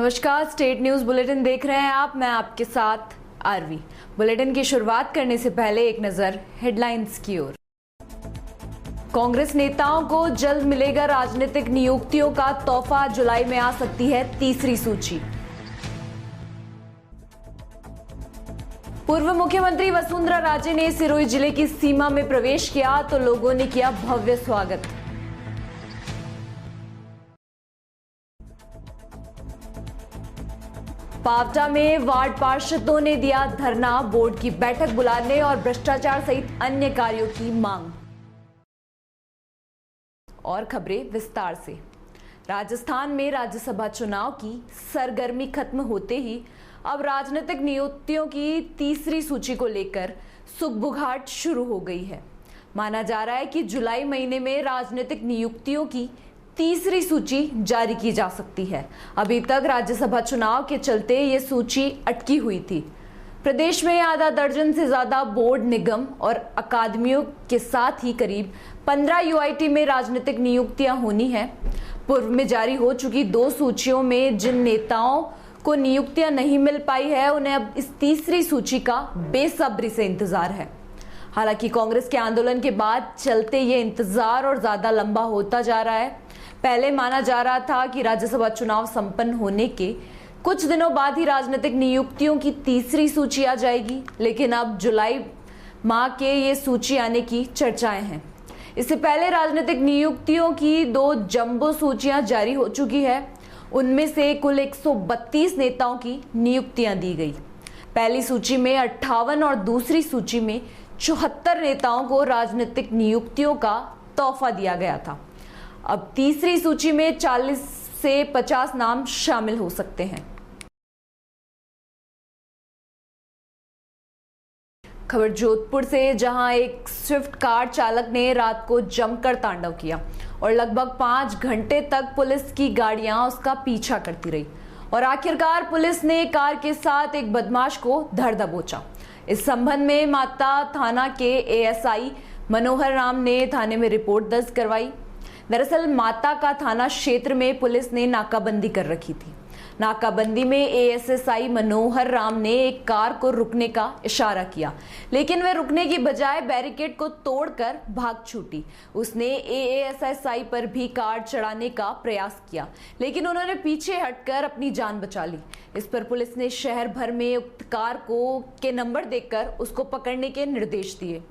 नमस्कार, state news bulletin देख रहे हैं आप। मैं आपके साथ आरवी। बुलेटिन की शुरुआत करने से पहले एक नजर हेडलाइंस की ओर। कांग्रेस नेताओं को जल्द मिलेगा राजनीतिक नियुक्तियों का तोहफा, जुलाई में आ सकती है तीसरी सूची। पूर्व मुख्यमंत्री वसुंधरा राजे ने सिरोही जिले की सीमा में प्रवेश किया तो लोगों ने किया भव्य स्वागत। पावटा में वार्ड पार्षदों ने दिया धरना, बोर्ड की बैठक बुलाने और भ्रष्टाचार सहित अन्य कार्यों की मांग। और खबरें विस्तार से। राजस्थान में राज्यसभा चुनाव की सरगर्मी खत्म होते ही अब राजनीतिक नियुक्तियों की तीसरी सूची को लेकर सुगबुगाहट शुरू हो गई है। माना जा रहा है कि जुलाई महीने में राजनीतिक नियुक्तियों की तीसरी सूची जारी की जा सकती है। अभी तक राज्यसभा चुनाव के चलते ये सूची अटकी हुई थी। प्रदेश में आधा दर्जन से ज्यादा बोर्ड, निगम और अकादमियों के साथ ही करीब 15 यूआईटी में राजनीतिक नियुक्तियां होनी है। पूर्व में जारी हो चुकी 2 सूचियों में जिन नेताओं को नियुक्तियां नहीं मिल पाई है, उन्हें अब इस तीसरी सूची का बेसब्री से इंतजार है। हालांकि कांग्रेस के आंदोलन के बाद चलते ये इंतजार और ज्यादा लंबा होता जा रहा है। पहले माना जा रहा था कि राज्यसभा चुनाव संपन्न होने के कुछ दिनों बाद ही राजनीतिक नियुक्तियों की तीसरी सूची आ जाएगी, लेकिन अब जुलाई माह के ये सूची आने की चर्चाएं हैं। इससे पहले राजनीतिक नियुक्तियों की 2 जंबो सूचियां जारी हो चुकी है। उनमें से कुल 132 नेताओं की नियुक्तियां दी गई। पहली सूची में 58 और दूसरी सूची में 74 नेताओं को राजनीतिक नियुक्तियों का तोहफा दिया गया था। अब तीसरी सूची में 40 से 50 नाम शामिल हो सकते हैं। खबर जोधपुर से, जहां एक स्विफ्ट कार चालक ने रात को जमकर तांडव किया और लगभग 5 घंटे तक पुलिस की गाड़ियां उसका पीछा करती रही और आखिरकार पुलिस ने कार के साथ एक बदमाश को धर दबोचा। इस संबंध में माता थाना के एएसआई मनोहर राम ने थाने में रिपोर्ट दर्ज करवाई। दरअसल माता का थाना क्षेत्र में पुलिस ने नाकाबंदी कर रखी थी। नाकाबंदी में एएसआई मनोहर राम ने एक कार को रुकने का इशारा किया, लेकिन वह रुकने की बजाय बैरिकेड को तोड़कर भाग छूटी। उसने एएसआई पर भी कार चढ़ाने का प्रयास किया, लेकिन उन्होंने पीछे हटकर अपनी जान बचा ली। इस पर पुलिस ने शहर भर में उक्त कार के नंबर देखकर उसको पकड़ने के निर्देश दिए।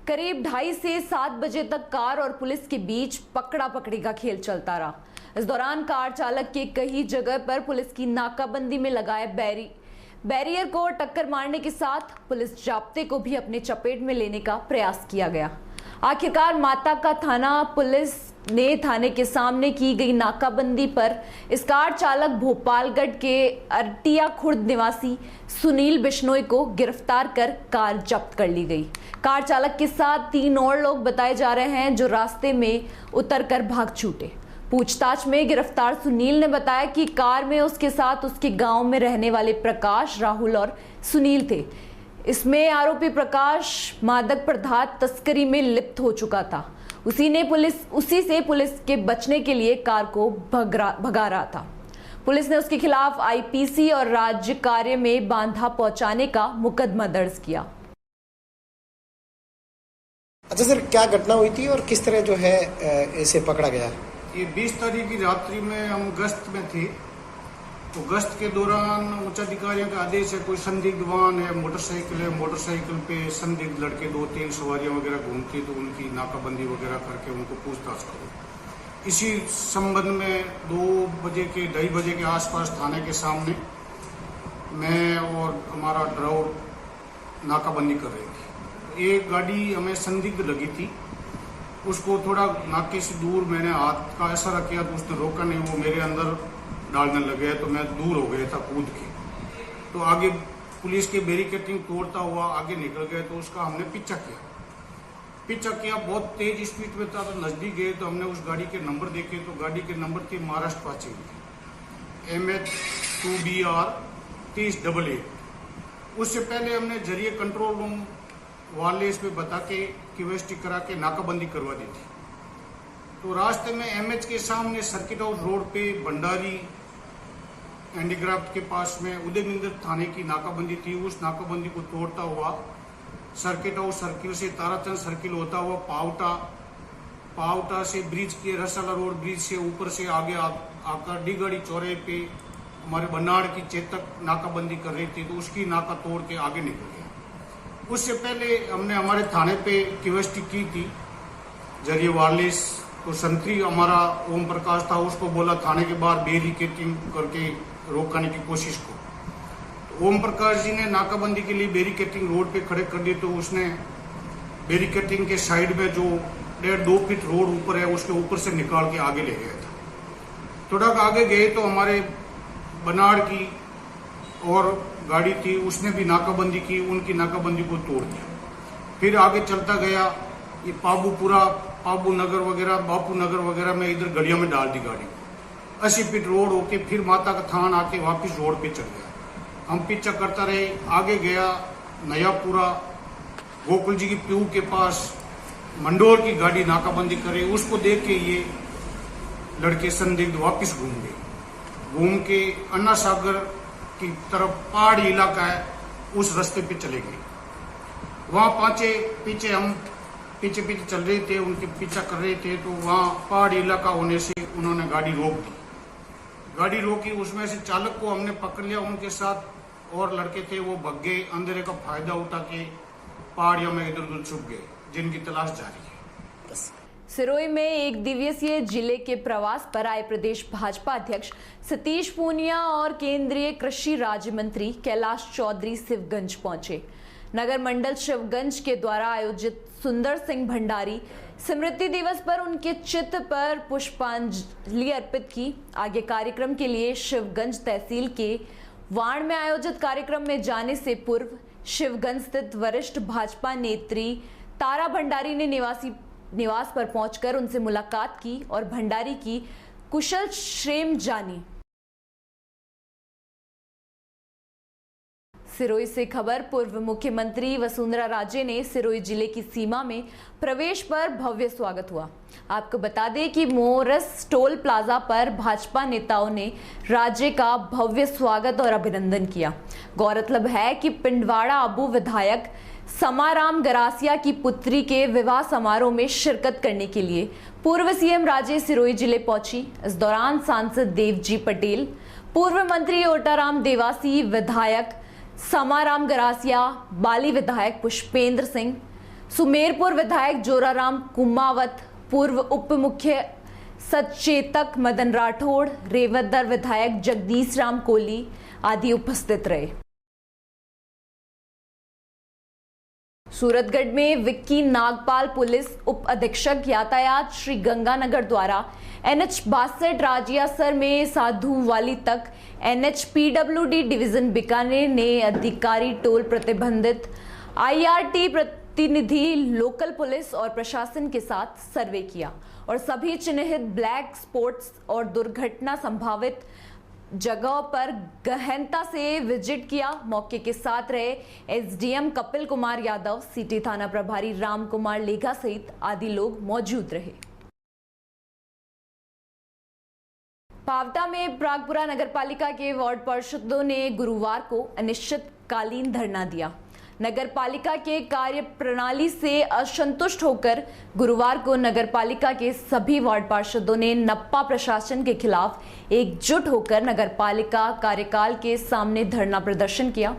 करीब 2:30 से 7 बजे तक कार और पुलिस के बीच पकड़ा पकड़ी का खेल चलता रहा। इस दौरान कार चालक के कई जगह पर पुलिस की नाकाबंदी में लगाए बैरियर को टक्कर मारने के साथ पुलिस जाब्ते को भी अपने चपेट में लेने का प्रयास किया गया। आखिरकार माता का थाना पुलिस ने थाने के सामने की गई नाकाबंदी पर इस कार चालक भोपालगढ़ के अरटिया खुर्द निवासी सुनील बिश्नोई को गिरफ्तार कर कार जब्त कर ली गई। कार चालक के साथ 3 और लोग बताए जा रहे हैं जो रास्ते में उतरकर भाग छूटे। पूछताछ में गिरफ्तार सुनील ने बताया कि कार में उसके साथ उसके गांव में रहने वाले प्रकाश, राहुल और सुनील थे। इसमें आरोपी प्रकाश मादक पदार्थ तस्करी में लिप्त हो चुका था। उसी से पुलिस के बचने के लिए कार को भगा रहा था। पुलिस ने उसके खिलाफ आईपीसी और राज्य कार्य में बांधा पहुंचाने का मुकदमा दर्ज किया। अच्छा सर, क्या घटना हुई थी और किस तरह जो है इसे पकड़ा गया? ये 20 तारीख की रात्रि में हम गश्त में थे, तो गश्त के दौरान उच्च अधिकारियों का आदेश है, कोई संदिग्ध वाहन है, मोटरसाइकिल पे संदिग्ध लड़के 2-3 सवारियां वगैरह घूमती, तो उनकी नाकाबंदी वगैरह करके उनको पूछताछ करो। इसी संबंध में 2-2:30 बजे के आसपास थाने के सामने मैं और हमारा ड्राइवर नाकाबंदी कर रहे थे। एक गाड़ी हमें संदिग्ध लगी थी, उसको थोड़ा नाके से दूर मैंने हाथ का इशारा किया तो उसने रोका नहीं, वो मेरे अंदर डालने लगे, तो मैं दूर हो गया था कूद के। तो आगे पुलिस के बैरिकेडिंग तोड़ता हुआ आगे निकल गए, तो उसका हमने पीछा किया। बहुत तेज स्पीड में था, तो नजदीक गए तो हमने उस गाड़ी के नंबर देखे, तो गाड़ी के नंबर थे महाराष्ट्र पाचे MH2BR 3088। उससे पहले हमने जरिए कंट्रोल रूम वाले इस पे बता के QST करा के नाकाबंदी करवा दी थी। तो रास्ते में MH के सामने सर्किट हाउस रोड पे भंडारी हैंडीक्राफ्ट के पास में उदयमिंदर थाने की नाकाबंदी थी। उस नाकाबंदी को तोड़ता हुआ सर्किट हाउस सर्किल से ताराचंद सर्किल होता हुआ पावटा से ब्रिज के रसाला रोड ब्रिज से ऊपर से आगे आकर डीगड़ी चौराहे पे हमारे बनाड़ की चेतक नाकाबंदी कर रही थी, तो उसकी नाका तोड़ के आगे निकल गया। उससे पहले हमने हमारे थाने पे क्वेश्टी की थी जरिए वायरलेस, तो संतरी हमारा ओम प्रकाश था, उसको बोला थाने के बाहर बैरिकेडिंग करके रोकने की कोशिश को। तो ओम प्रकाश जी ने नाकाबंदी के लिए बैरिकेडिंग रोड पे खड़े कर दिए, तो उसने बैरिकेडिंग के साइड में जो 1.5-2 फीट रोड ऊपर है उसके ऊपर से निकाल के आगे ले गया था। थोड़ा आगे गए तो हमारे बनाड़ की और गाड़ी थी, उसने भी नाकाबंदी की, उनकी नाकाबंदी को तोड़ दिया। फिर आगे चलता गया, ये पाबू नगर वगैरह में इधर गलियों में डाल दी गाड़ी। 80 फीट रोड होके फिर माता का थान आके वापस रोड पे चल गया। हम पीछा करता रहे, आगे गया नयापुरा गोकुल जी की प्यू के पास मंडोर की गाड़ी नाकाबंदी करे, उसको देख के ये लड़के संदिग्ध वापस घूम के अन्ना सागर की तरफ पहाड़ी इलाका है, उस रास्ते पे चले गए। वहां पीछे चल रहे थे, उनके पीछा कर रहे थे, तो वहां पहाड़ी इलाका होने से उन्होंने गाड़ी रोक दी। गाड़ी रोकी, उसमें से चालक को हमने पकड़ लिया, उनके साथ और लड़के थे वो भाग गए, अंधेरे का फायदा उठा के पहाड़ियों में इधर उधर छुप गए, जिनकी तलाश जारी है। सिरोही में 1 दिवसीय जिले के प्रवास पर आए प्रदेश भाजपा अध्यक्ष सतीश पूनिया और केंद्रीय कृषि राज्य मंत्री कैलाश चौधरी शिवगंज पहुंचे। नगर मंडल शिवगंज के द्वारा आयोजित सुंदर सिंह भंडारी स्मृति दिवस पर उनके चित्र पर पुष्पांजलि अर्पित की। आगे कार्यक्रम के लिए शिवगंज तहसील के वाण में आयोजित कार्यक्रम में जाने से पूर्व शिवगंज स्थित वरिष्ठ भाजपा नेत्री तारा भंडारी ने निवास पर पहुंचकर उनसे मुलाकात की और भंडारी की कुशल क्षेम जानी। सिरोही से खबर, पूर्व मुख्यमंत्री वसुंधरा राजे ने सिरोही जिले की सीमा में प्रवेश पर भव्य स्वागत हुआ। आपको बता दें कि मोरस टोल प्लाजा पर भाजपा नेताओं ने राज्य का भव्य स्वागत और अभिनंदन किया। गौरतलब है कि पिंडवाड़ा अबू विधायक समाराम गरासिया की पुत्री के विवाह समारोह में शिरकत करने के लिए पूर्व सीएम राजे सिरोही जिले पहुंची। इस दौरान सांसद देवजी पटेल, पूर्व मंत्री ओटाराम देवासी, विधायक समाराम गरासिया, बाली विधायक पुष्पेंद्र सिंह, सुमेरपुर विधायक जोराराम कुमावत, पूर्व उप मुख्य सचेतक मदन राठौड़, रेवतदर विधायक जगदीश राम कोहली आदि उपस्थित रहे। सूरतगढ़ में विक्की नागपाल पुलिस उप अधीक्षक यातायात श्री गंगानगर द्वारा NH 62 राजियासर में साधुवाली तक NH PWD डिवीजन बीकानेर ने अधिकारी टोल प्रतिबंधित IRT प्रतिनिधि, लोकल पुलिस और प्रशासन के साथ सर्वे किया और सभी चिन्हित ब्लैक स्पॉट्स और दुर्घटना संभावित जगहों पर गहनता से विजिट किया। मौके के साथ रहे SDM कपिल कुमार यादव, सिटी थाना प्रभारी राम कुमार लेघा सहित आदि लोग मौजूद रहे। पावटा में प्रागपुरा नगरपालिका के वार्ड पार्षदों ने गुरुवार को अनिश्चितकालीन धरना दिया। नगरपालिका के कार्य प्रणाली से असंतुष्ट होकर गुरुवार को नगरपालिका के सभी वार्ड पार्षदों ने नप्पा प्रशासन के खिलाफ एकजुट होकर नगरपालिका कार्यकाल के सामने धरना प्रदर्शन किया।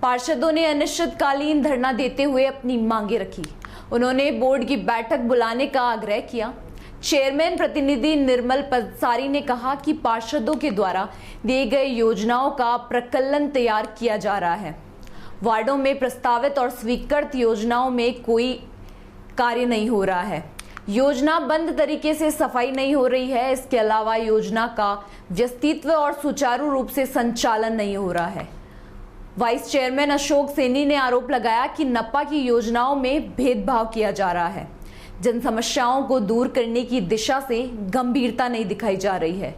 पार्षदों ने अनिश्चितकालीन धरना देते हुए अपनी मांगे रखी। उन्होंने बोर्ड की बैठक बुलाने का आग्रह किया। चेयरमैन प्रतिनिधि निर्मल पदसारी ने कहा कि पार्षदों के द्वारा दिए गए योजनाओं का प्रकलन तैयार किया जा रहा है। वार्डों में प्रस्तावित और स्वीकृत योजनाओं में कोई कार्य नहीं हो रहा है। योजनाबद्ध तरीके से सफाई नहीं हो रही है। इसके अलावा योजना का व्यवस्थित और सुचारू रूप से संचालन नहीं हो रहा है। वाइस चेयरमैन अशोक सैनी ने आरोप लगाया कि नप्पा की योजनाओं में भेदभाव किया जा रहा है। जन समस्याओं को दूर करने की दिशा से गंभीरता नहीं दिखाई जा रही है।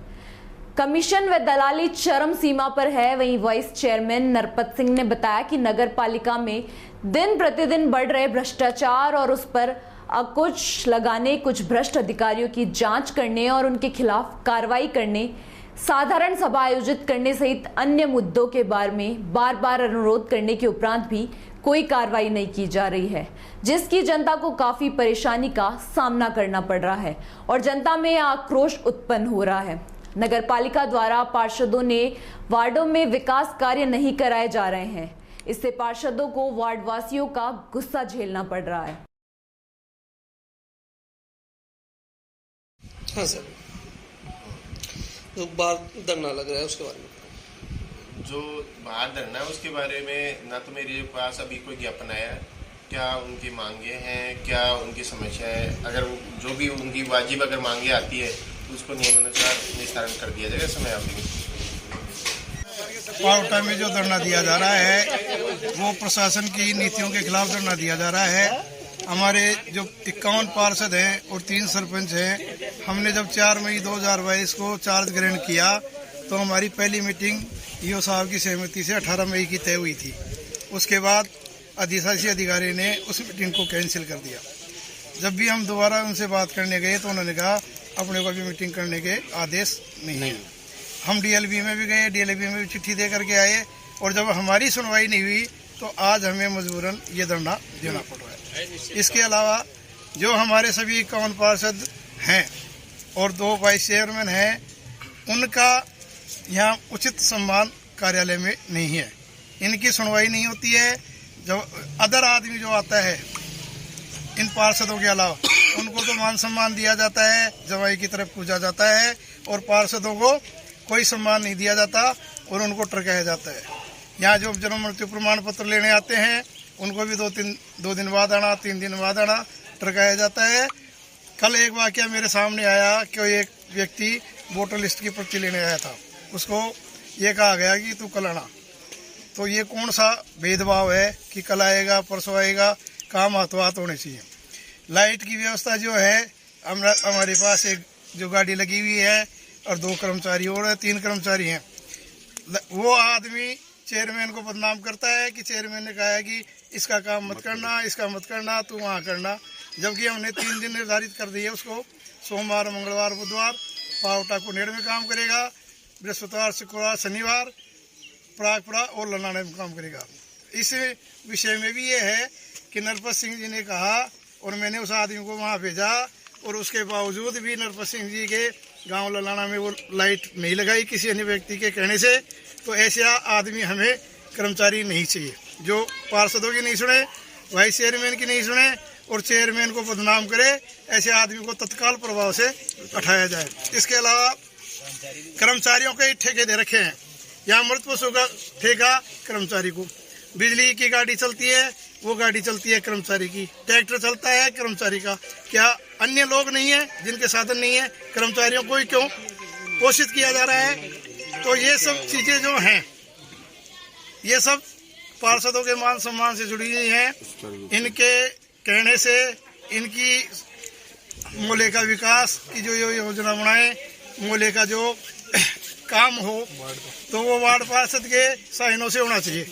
कमीशन व दलाली चरम सीमा पर है। वहीं वाइस चेयरमैन नरपत सिंह ने बताया कि नगर पालिका में दिन प्रतिदिन बढ़ रहे भ्रष्टाचार और उस पर अंकुश लगाने, कुछ भ्रष्ट अधिकारियों की जांच करने और उनके खिलाफ कार्रवाई करने साधारण सभा आयोजित करने सहित अन्य मुद्दों के बारे में बार बार अनुरोध करने के उपरांत भी कोई कार्रवाई नहीं की जा रही है, जिसकी जनता को काफी परेशानी का सामना करना पड़ रहा है और जनता में आक्रोश उत्पन्न हो रहा है। नगर पालिका द्वारा पार्षदों ने वार्डों में विकास कार्य नहीं कराए जा रहे हैं, इससे पार्षदों को वार्ड वासियों का गुस्सा झेलना पड़ रहा है। हाँ सर, जो बाहर धरना लग रहा है उसके बारे में। जो बाहर धरना है उसके बारे में ना तो मेरे पास अभी कोई ज्ञापन आया है, क्या उनकी मांगे हैं, क्या उनकी समस्या है। अगर जो भी उनकी वाजिब अगर मांगे आती है तो उसको नियमानुसार निस्तारण कर दिया जाएगा समय अवधि में। पावटा में जो धरना दिया जा रहा है वो प्रशासन की नीतियों के खिलाफ धरना दिया जा रहा है। हमारे जो 51 पार्षद हैं और 3 सरपंच हैं, हमने जब 4 मई 2022 को चार्ज ग्रहण किया तो हमारी पहली मीटिंग ईओ साहब की सहमति से 18 मई की तय हुई थी। उसके बाद अधिशासी अधिकारी ने उस मीटिंग को कैंसिल कर दिया। जब भी हम दोबारा उनसे बात करने गए तो उन्होंने कहा अपने को भी मीटिंग करने के आदेश नहीं। हम डीएलबी में भी गए, डीएलबी में भी चिट्ठी दे करके आए और जब हमारी सुनवाई नहीं हुई तो आज हमें मजबूरन ये धरना देना पड़ रहा है। इसके अलावा जो हमारे सभी 51 पार्षद हैं और 2 वाइस चेयरमैन हैं, उनका यहाँ उचित सम्मान कार्यालय में नहीं है। इनकी सुनवाई नहीं होती है। जब अदर आदमी जो आता है इन पार्षदों के अलावा उनको तो मान सम्मान दिया जाता है, जवाई की तरफ पूछा जाता है और पार्षदों को कोई सम्मान नहीं दिया जाता और उनको टरकाया जाता है। यहाँ जो जन्म मृत्यु प्रमाण पत्र लेने आते हैं उनको भी 2 दिन बाद आना, 3 दिन बाद आना टरकाया जाता है। कल एक वाकया मेरे सामने आया कि एक व्यक्ति वोटर लिस्ट की पर्ची लेने आया था, उसको ये कहा गया कि तू कल आना। तो ये कौन सा भेदभाव है कि कल आएगा परसों आएगा, काम हाथों हाथ होने चाहिए। लाइट की व्यवस्था जो है हमारे पास एक जो गाड़ी लगी हुई है और 2 कर्मचारी और 3 कर्मचारी हैं। वो आदमी चेयरमैन को बदनाम करता है कि चेयरमैन ने कहा है कि इसका काम मत करना, इसका मत करना, तू वहाँ करना। जबकि हमने 3 दिन निर्धारित कर दिए उसको, सोमवार मंगलवार बुधवार पावटा कुनेड़ में काम करेगा, बृहस्पतिवार शुक्रवार शनिवार प्रागपुरा और ललाना में काम करेगा। इस विषय में भी ये है कि नरपत सिंह जी ने कहा और मैंने उस आदमी को वहाँ भेजा और उसके बावजूद भी नरपत सिंह जी के गांव ललाना में वो लाइट नहीं लगाई किसी अन्य व्यक्ति के कहने से। तो ऐसे आदमी हमें कर्मचारी नहीं चाहिए जो पार्षदों की नहीं सुने, वाइस चेयरमैन की नहीं सुने और चेयरमैन को बदनाम करे। ऐसे आदमी को तत्काल प्रभाव से हटाया जाए। इसके अलावा कर्मचारियों के ठेके दे रखे हैं। यहाँ मृत पशु का ठेका कर्मचारी को, बिजली की गाड़ी चलती है वो गाड़ी चलती है कर्मचारी की, ट्रैक्टर चलता है कर्मचारी का। क्या अन्य लोग नहीं है जिनके साधन नहीं है, कर्मचारियों को ही क्यों पोषित किया जा रहा है? तो ये सब चीजें जो हैं ये सब पार्षदों के मान सम्मान से जुड़ी हुई हैं। इनके कहने से इनकी मोहल्ले का विकास की जो योजना बनाए, मोहल्ले का जो काम हो तो वो वार्ड पार्षद के साइनों से होना चाहिए।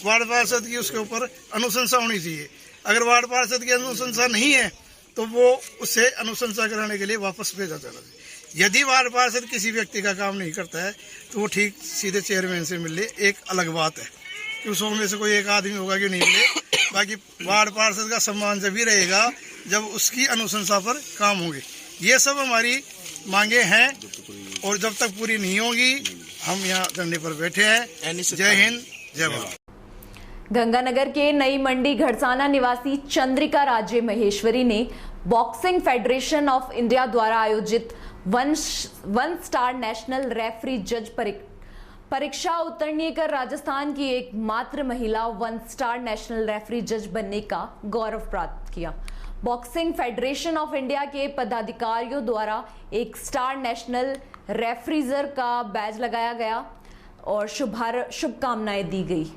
वार्ड पार्षद की उसके ऊपर अनुशंसा होनी चाहिए। अगर वार्ड पार्षद की अनुशंसा नहीं है तो वो उससे अनुशंसा कराने के लिए वापस भेजा जाना चाहिए। यदि वार्ड पार्षद किसी व्यक्ति का काम नहीं करता है तो वो ठीक सीधे चेयरमैन से मिल ले, एक अलग बात है कि उसों में से कोई एक आदमी होगा कि नहीं मिले। बाकी वार्ड पार्षद का सम्मान जब भी रहेगा जब उसकी अनुशंसा पर काम होंगे। ये सब हमारी मांगे हैं और जब तक पूरी नहीं होगी हम यहाँ धरने पर बैठे हैं। जय हिंद, जय भारत। गंगानगर के नई मंडी घड़साना निवासी चंद्रिका राजे महेश्वरी ने बॉक्सिंग फेडरेशन ऑफ इंडिया द्वारा आयोजित वन स्टार नेशनल रेफरी जज परीक्षा उत्तीर्ण कर राजस्थान की एकमात्र महिला 1 स्टार नेशनल रेफरी जज बनने का गौरव प्राप्त किया। बॉक्सिंग फेडरेशन ऑफ इंडिया के पदाधिकारियों द्वारा 1 स्टार नेशनल रेफरीजर का बैज लगाया गया और शुभकामनाएं दी गई।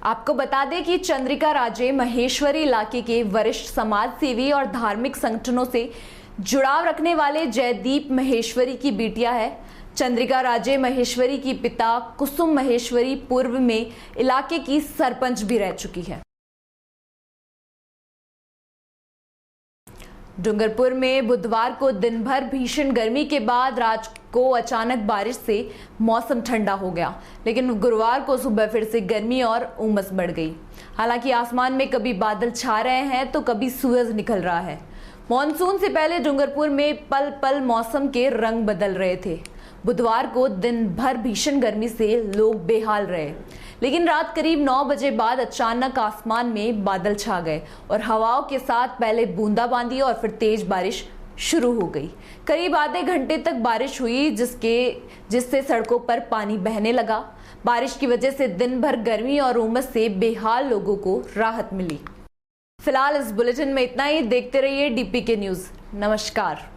आपको बता दें कि चंद्रिका राजे महेश्वरी इलाके के वरिष्ठ समाज सेवी और धार्मिक संगठनों से जुड़ाव रखने वाले जयदीप महेश्वरी की बिटिया है। चंद्रिका राजे महेश्वरी की पिता कुसुम महेश्वरी पूर्व में इलाके की सरपंच भी रह चुकी है। डूंगरपुर में बुधवार को दिन भर भीषण गर्मी के बाद रात को अचानक बारिश से मौसम ठंडा हो गया, लेकिन गुरुवार को सुबह फिर से गर्मी और उमस बढ़ गई। हालांकि आसमान में कभी बादल छा रहे हैं तो कभी सूरज निकल रहा है। मॉनसून से पहले डूंगरपुर में पल पल मौसम के रंग बदल रहे थे। बुधवार को दिन भर भीषण गर्मी से लोग बेहाल रहे, लेकिन रात करीब 9 बजे बाद अचानक आसमान में बादल छा गए और हवाओं के साथ पहले बूंदाबांदी और फिर तेज बारिश शुरू हो गई। करीब आधे घंटे तक बारिश हुई, जिससे सड़कों पर पानी बहने लगा। बारिश की वजह से दिन भर गर्मी और उमस से बेहाल लोगों को राहत मिली। फिलहाल इस बुलेटिन में इतना ही। देखते रहिए DPK न्यूज। नमस्कार।